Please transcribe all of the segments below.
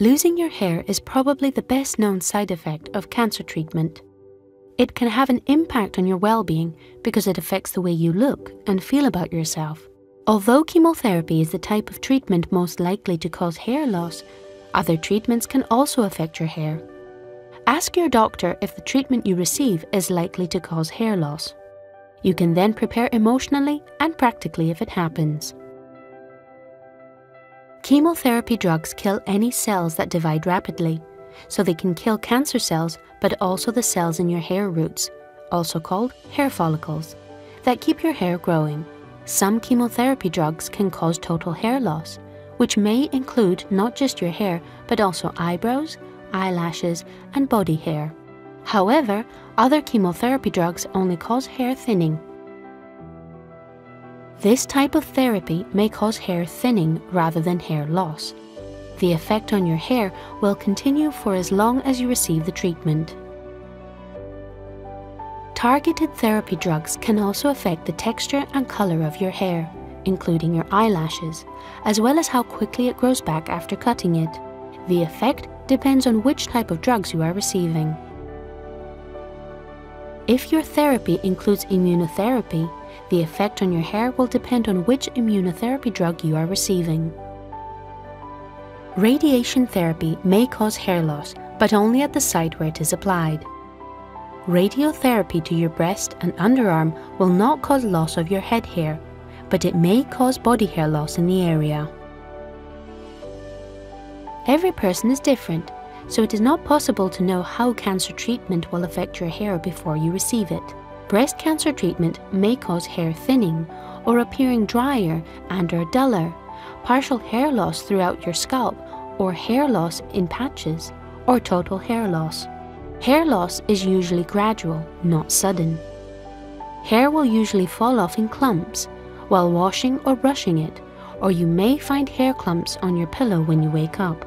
Losing your hair is probably the best known side effect of cancer treatment. It can have an impact on your well-being because it affects the way you look and feel about yourself. Although chemotherapy is the type of treatment most likely to cause hair loss, other treatments can also affect your hair. Ask your doctor if the treatment you receive is likely to cause hair loss. You can then prepare emotionally and practically if it happens. Chemotherapy drugs kill any cells that divide rapidly, so they can kill cancer cells but also the cells in your hair roots, also called hair follicles, that keep your hair growing. Some chemotherapy drugs can cause total hair loss, which may include not just your hair but also eyebrows, eyelashes, and body hair. However, other chemotherapy drugs only cause hair thinning. This type of therapy may cause hair thinning rather than hair loss. The effect on your hair will continue for as long as you receive the treatment. Targeted therapy drugs can also affect the texture and color of your hair, including your eyelashes, as well as how quickly it grows back after cutting it. The effect depends on which type of drugs you are receiving. If your therapy includes immunotherapy, the effect on your hair will depend on which immunotherapy drug you are receiving. Radiation therapy may cause hair loss, but only at the site where it is applied. Radiotherapy to your breast and underarm will not cause loss of your head hair, but it may cause body hair loss in the area. Every person is different, so it is not possible to know how cancer treatment will affect your hair before you receive it. Breast cancer treatment may cause hair thinning or appearing drier and/or duller, partial hair loss throughout your scalp, or hair loss in patches, or total hair loss. Hair loss is usually gradual, not sudden. Hair will usually fall off in clumps while washing or brushing it, or you may find hair clumps on your pillow when you wake up.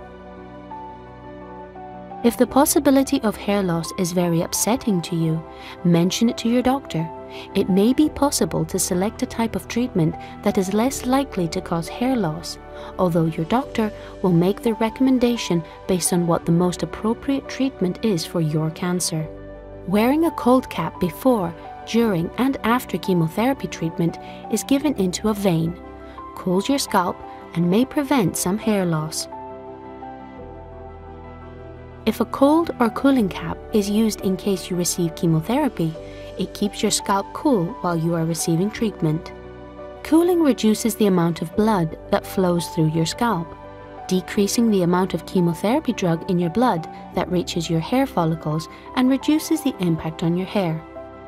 If the possibility of hair loss is very upsetting to you, mention it to your doctor. It may be possible to select a type of treatment that is less likely to cause hair loss, although your doctor will make the recommendation based on what the most appropriate treatment is for your cancer. Wearing a cold cap before, during, and after chemotherapy treatment is given into a vein, cools your scalp, and may prevent some hair loss. If a cold or cooling cap is used in case you receive chemotherapy, it keeps your scalp cool while you are receiving treatment. Cooling reduces the amount of blood that flows through your scalp, decreasing the amount of chemotherapy drug in your blood that reaches your hair follicles and reduces the impact on your hair.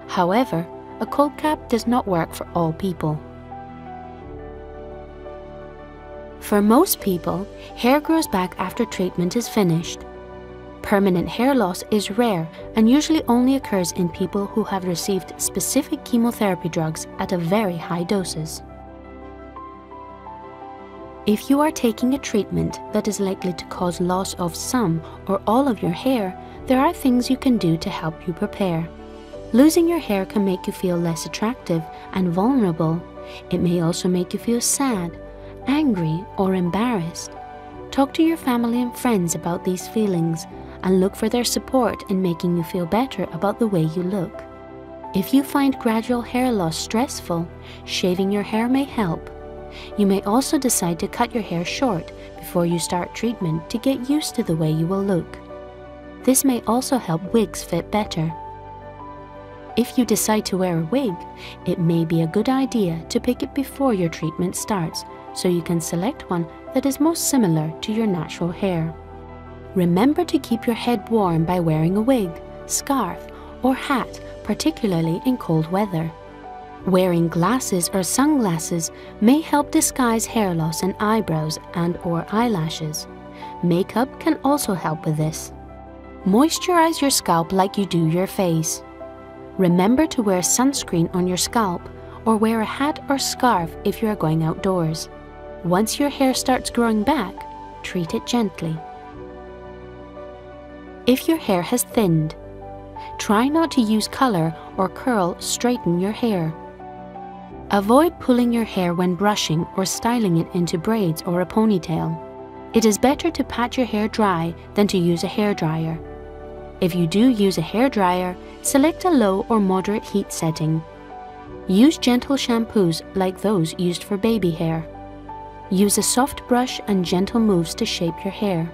However, a cold cap does not work for all people. For most people, hair grows back after treatment is finished. Permanent hair loss is rare and usually only occurs in people who have received specific chemotherapy drugs at a very high doses. If you are taking a treatment that is likely to cause loss of some or all of your hair, there are things you can do to help you prepare. Losing your hair can make you feel less attractive and vulnerable. It may also make you feel sad, angry, or embarrassed. Talk to your family and friends about these feelings and look for their support in making you feel better about the way you look. If you find gradual hair loss stressful, shaving your hair may help. You may also decide to cut your hair short before you start treatment to get used to the way you will look. This may also help wigs fit better. If you decide to wear a wig, it may be a good idea to pick it before your treatment starts so you can select one that is most similar to your natural hair. Remember to keep your head warm by wearing a wig, scarf, or hat, particularly in cold weather. Wearing glasses or sunglasses may help disguise hair loss in eyebrows and/or eyelashes. Makeup can also help with this. Moisturize your scalp like you do your face. Remember to wear sunscreen on your scalp or wear a hat or scarf if you are going outdoors. Once your hair starts growing back, treat it gently. If your hair has thinned, try not to use color or curl straighten your hair. Avoid pulling your hair when brushing or styling it into braids or a ponytail. It is better to pat your hair dry than to use a hairdryer. If you do use a hairdryer, select a low or moderate heat setting. Use gentle shampoos like those used for baby hair. Use a soft brush and gentle moves to shape your hair.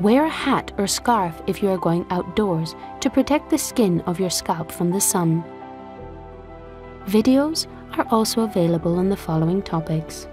Wear a hat or scarf if you are going outdoors to protect the skin of your scalp from the sun. Videos are also available on the following topics.